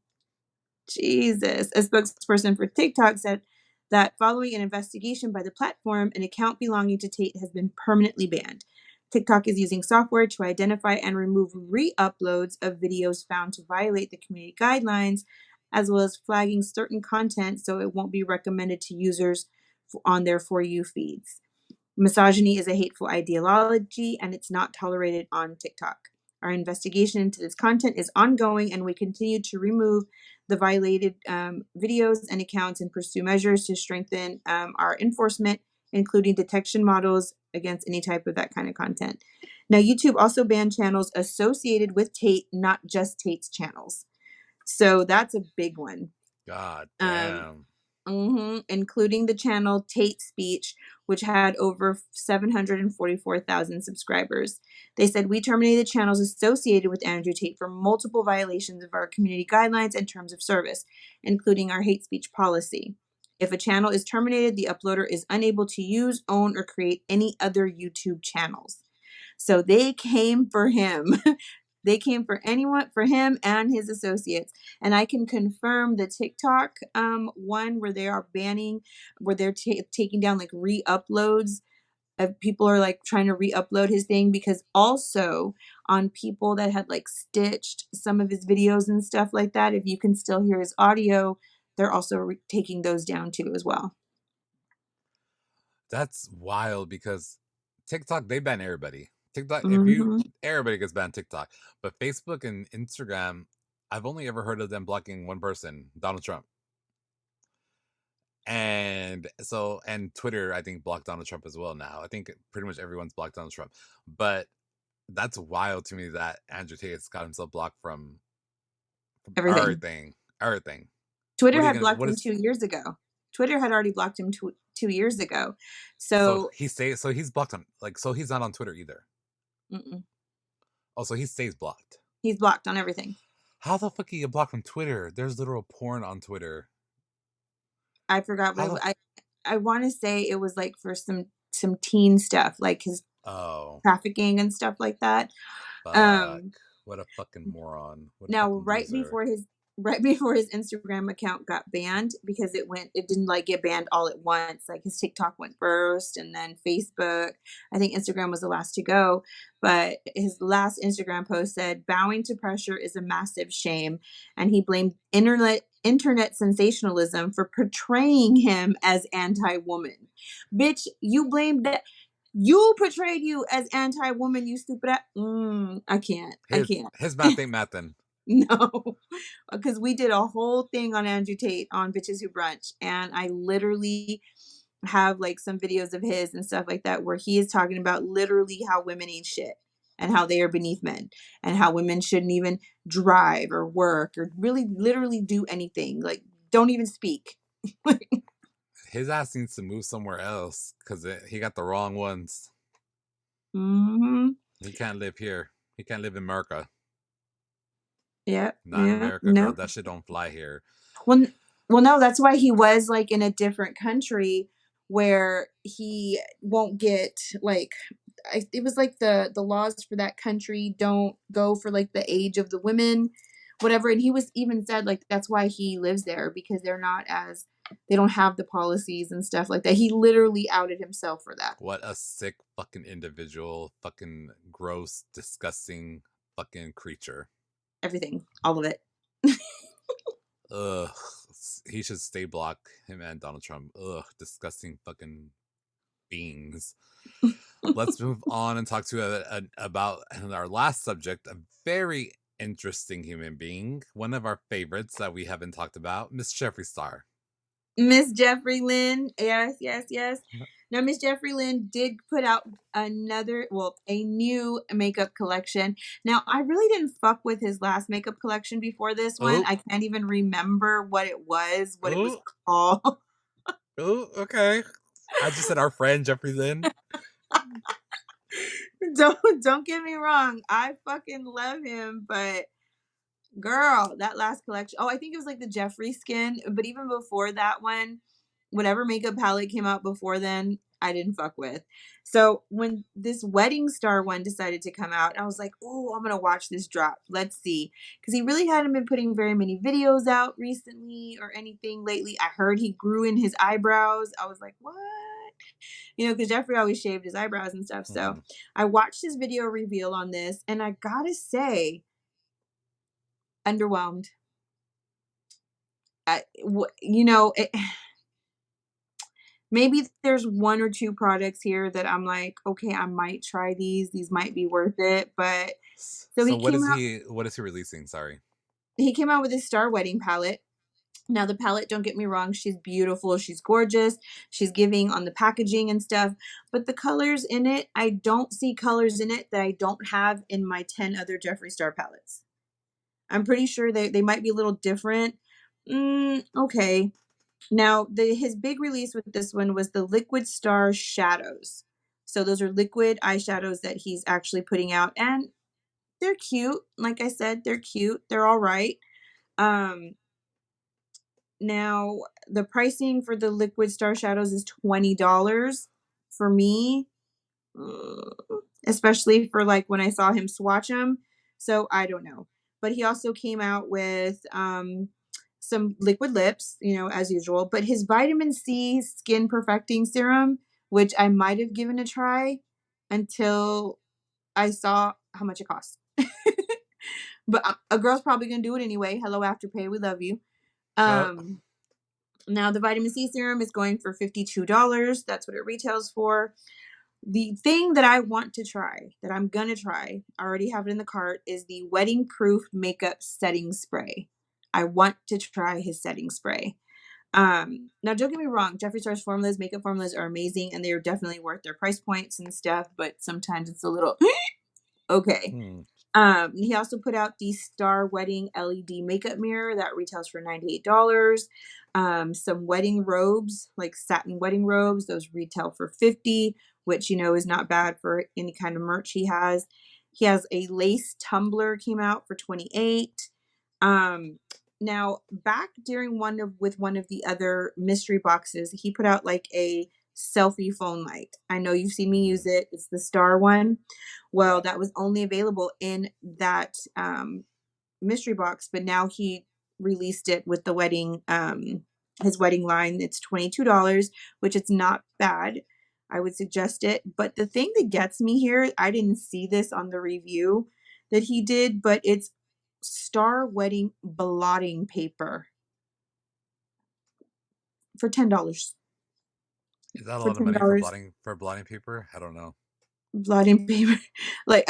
Jesus. A spokesperson for TikTok said that following an investigation by the platform, an account belonging to Tate has been permanently banned. TikTok is using software to identify and remove re uploads of videos found to violate the community guidelines, as well as flagging certain content so it won't be recommended to users on their For You feeds. Misogyny is a hateful ideology and it's not tolerated on TikTok. Our investigation into this content is ongoing and we continue to remove the violated videos and accounts and pursue measures to strengthen our enforcement, including detection models against any type of that kind of content. Now, YouTube also banned channels associated with Tate, not just Tate's channels. So that's a big one. God Um, damn. including the channel Tate Speech, which had over 744,000 subscribers. They said, "We terminated channels associated with Andrew Tate for multiple violations of our community guidelines and terms of service, including our hate speech policy. If a channel is terminated, the uploader is unable to use, own, or create any other YouTube channels." So they came for him. They came for anyone, for him and his associates. And I can confirm the TikTok one where they are banning, where they're taking down like re-uploads of people are like trying to re-upload his thing, because also on people that had like stitched some of his videos and stuff like that, if you can still hear his audio, they're also taking those down too as well. That's wild because TikTok, they ban everybody. TikTok, if you Hmm. everybody gets banned TikTok. But Facebook and Instagram, I've only ever heard of them blocking one person, Donald Trump. And Twitter, I think, blocked Donald Trump as well now. I think pretty much everyone's blocked Donald Trump. But that's wild to me that Andrew Tate has got himself blocked from Everything. everything. Everything. Twitter What are you had gonna blocked what him is 2 years ago. Twitter had already blocked him 2 years ago. so So he stays so he's blocked on so he's not on Twitter either. mm-mm. Oh, so he stays blocked. He's blocked on everything. How the fuck are you blocked from Twitter? There's literal porn on Twitter. I forgot How what the I want to say it was like for some teen stuff, like his Oh, trafficking and stuff like that. fuck. Um, What a fucking moron. What a Now, fucking loser. right before his Instagram account got banned, because it didn't like get banned all at once. Like his TikTok went first and then Facebook. I think Instagram was the last to go, but his last Instagram post said bowing to pressure is a massive shame, and he blamed internet sensationalism for portraying him as anti-woman. Bitch, you blamed that, you portrayed you as anti-woman, you stupid I can't. I His can't. his math ain't mathin'. No, because we did a whole thing on Andrew Tate on Bitches Who Brunch, and I literally have like some videos of his and stuff like that where he is talking about literally how women ain't shit and how they are beneath men and how women shouldn't even drive or work or really literally do anything. Like, don't even speak. His ass needs to move somewhere else because he got the wrong ones. Hmm. He can't live here. He can't live in America. Yeah, Not in yeah, America, girl. no. That shit don't fly here. Well, no, that's why he was like in a different country where he won't get like, it was like the laws for that country don't go for like the age of the women, whatever. And he was even said like that's why he lives there, because they don't have the policies and stuff like that. He literally outed himself for that. What a sick fucking individual. Fucking gross, disgusting fucking creature. Everything, all of it. Ugh. He should stay blocked. Him and Donald Trump. Ugh. Disgusting fucking beings. Let's move on and talk about our last subject, a very interesting human being, one of our favorites that we haven't talked about, Miss Jeffree Star. Miss Jeffrey Lynn. Yes, yes, yes. Now, Miss Jeffrey Lynn did put out a new makeup collection. Now, I really didn't fuck with his last makeup collection before this one. Oh, I can't even remember what it was oh, called. oh, okay. I just said our friend Jeffrey Lynn. Don't get me wrong. I fucking love him, but girl, that last collection. Oh, I think it was like the Jeffree skin, but even before that one, whatever makeup palette came out before then, I didn't fuck with. So when this wedding star one decided to come out, I was like, "Oh, I'm gonna watch this drop. Let's see," because he really hadn't been putting very many videos out recently or anything lately. I heard he grew in his eyebrows. I was like, "What?" Because Jeffree always shaved his eyebrows and stuff. So Mhm. I watched his video reveal on this, and I gotta say, underwhelmed. Maybe there's one or two products here that I'm like, okay, I might try these. These might be worth it. But so So what is he releasing? Sorry. he came out with his star wedding palette, Now the palette, don't get me wrong, she's beautiful, she's gorgeous, she's giving on the packaging and stuff, but the colors in it, I don't see colors in it that I don't have in my 10 other Jeffree Star palettes. I'm pretty sure they might be a little different. Okay. Now, his big release with this one was the Liquid Star Shadows. So those are liquid eyeshadows that he's actually putting out, and they're cute. Like I said, they're cute. They're all right. Um, Now the pricing for the Liquid Star Shadows is $20 for me, mm, especially for like when I saw him swatch them. So I don't know. But he also came out with some liquid lips, as usual. But his vitamin C skin perfecting serum, which I might have given a try until I saw how much it costs. But a girl's probably gonna do it anyway. Hello, Afterpay, we love you. Well, Um, Now the vitamin C serum is going for $52. That's what it retails for. The thing that I want to try, that I'm gonna try, I already have it in the cart, is the wedding proof makeup setting spray. I want to try his setting spray. Now don't get me wrong, Jeffree Star's formulas, makeup formulas are amazing and they are definitely worth their price points and stuff, but sometimes it's a little okay. hmm, He also put out the Star Wedding LED makeup mirror that retails for $98. Some wedding robes, like satin wedding robes, those retail for 50, which is not bad for any kind of merch he has. He has a lace tumbler came out for 28. Now back during one of the other mystery boxes, he put out like a selfie phone light. I know you've seen me use mhm, it. It's the Star one. Well, yeah. that was only available in that mystery box, but now he released it with the wedding his wedding line. It's $22, which it's not bad. I would suggest it. But the thing that gets me here, I didn't see this on the review that he did, but it's Star Wedding blotting paper for $10. Is that a For lot of $10 money for blotting paper? I don't know. blotting paper. Like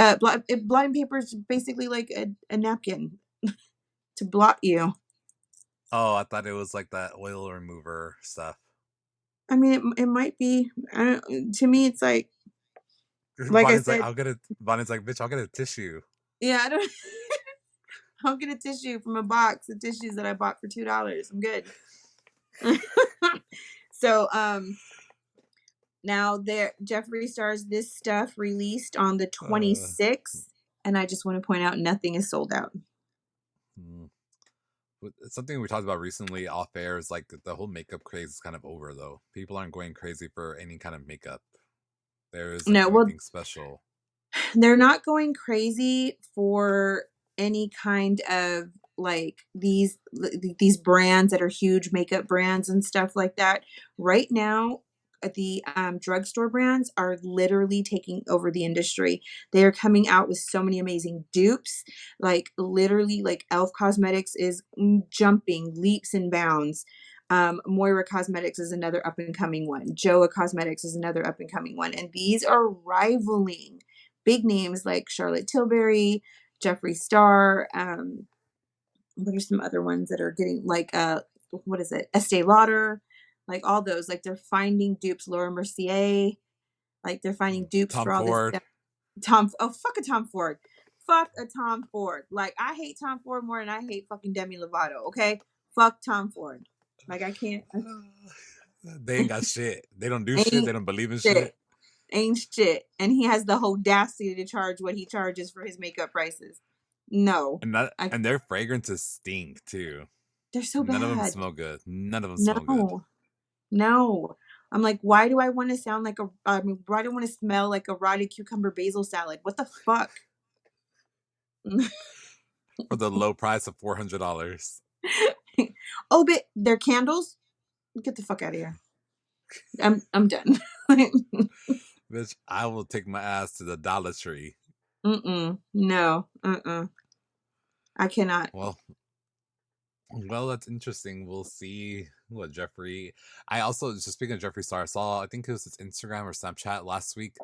blotting paper is basically like a napkin to blot you. Oh, I thought it was like that oil remover stuff. I mean, it might be. I don't, to me, it's like I Bonnie's like, said, I'll get it. Bonnie's like, bitch, I'll get a tissue. yeah, I don't. I'll get a tissue from a box of tissues that I bought for $2. I'm good. So, now there, Jeffree Star's this stuff released on the Uh, 26th, and I just want to point out nothing is sold out. hmm. Something we talked about recently off air is like the whole makeup craze is kind of over though. People aren't going crazy for any kind of makeup. There isn't No, well, anything special. they're not going crazy for any kind of like these brands that are huge makeup brands and stuff like that. Right now, the drugstore brands are literally taking over the industry. They are coming out with so many amazing dupes. Like literally, like Elf Cosmetics is jumping leaps and bounds. Moira Cosmetics is another up and coming one. Joa Cosmetics is another up and coming one, and these are rivaling big names like Charlotte Tilbury, Jeffree Star. What are some other ones that are getting like what is it? Estee Lauder, like all those. Like they're finding dupes. Laura Mercier, like they're finding dupes Tom for all this Ford. stuff. Oh fuck a Tom Ford. Fuck a Tom Ford. Like I hate Tom Ford more than I hate fucking Demi Lovato. Okay, fuck Tom Ford. Like I can't. They ain't got shit. They don't do shit. They Ain't don't believe in shit. shit. Ain't shit. And he has the audacity to charge what he charges for his makeup prices. No. And I their fragrances stink too. they're so None of them bad. smell good. None of them smell good. No. No. I'm like, why do I want to sound like why do I want to smell like a rotted cucumber basil salad? What the fuck? For the low price of $400. Oh, but they're candles? Get the fuck out of here. I'm done. Bitch, I will take my ass to the Dollar Tree. Mm-mm. No. Uh-uh. I cannot. Well, well, that's interesting. We'll see what Jeffree. I also just speaking of Jeffree Star, I saw I think it was his Instagram or Snapchat last week.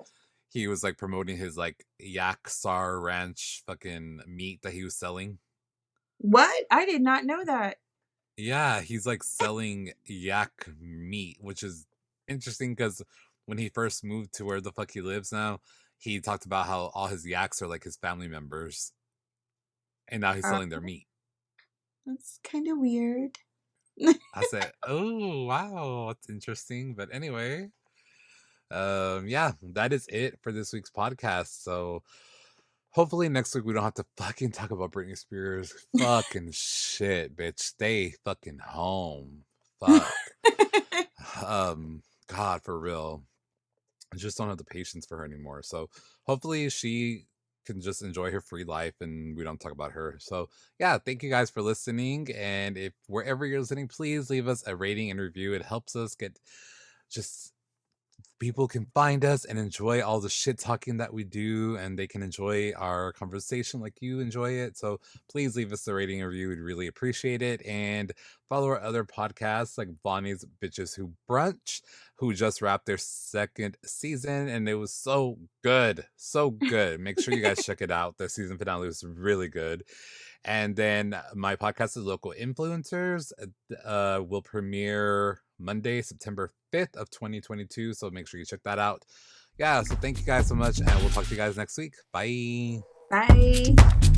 He was like promoting his like Yak Star Ranch fucking meat that he was selling. What? I did not know that. Yeah, he's like selling yak meat, which is interesting because when he first moved to where the fuck he lives now, he talked about how all his yaks are like his family members, and now he's Uh, selling their meat. that's kind of weird. I said, "Oh wow, that's interesting." But anyway, yeah, that is it for this week's podcast. So hopefully next week we don't have to fucking talk about Britney Spears. Fucking shit, bitch. Stay fucking home. Fuck. God, for real. I just don't have the patience for her anymore. So hopefully she can just enjoy her free life and we don't talk about her. So yeah, thank you guys for listening. And if wherever you're listening, please leave us a rating and review. It helps us get just people can find us and enjoy all the shit talking that we do, and they can enjoy our conversation like you enjoy it. So please leave us a rating and review. We'd really appreciate it. And follow our other podcasts like Vonnie's Bitches Who Brunch, who just wrapped their second season, and it was so good. So good. Make sure you guys check it out. The season finale was really good. And then my podcast is Local Influencers. Will premiere Monday, September 5th of 2022. So make sure you check that out. Yeah, so thank you guys so much, and we'll talk to you guys next week. Bye. Bye.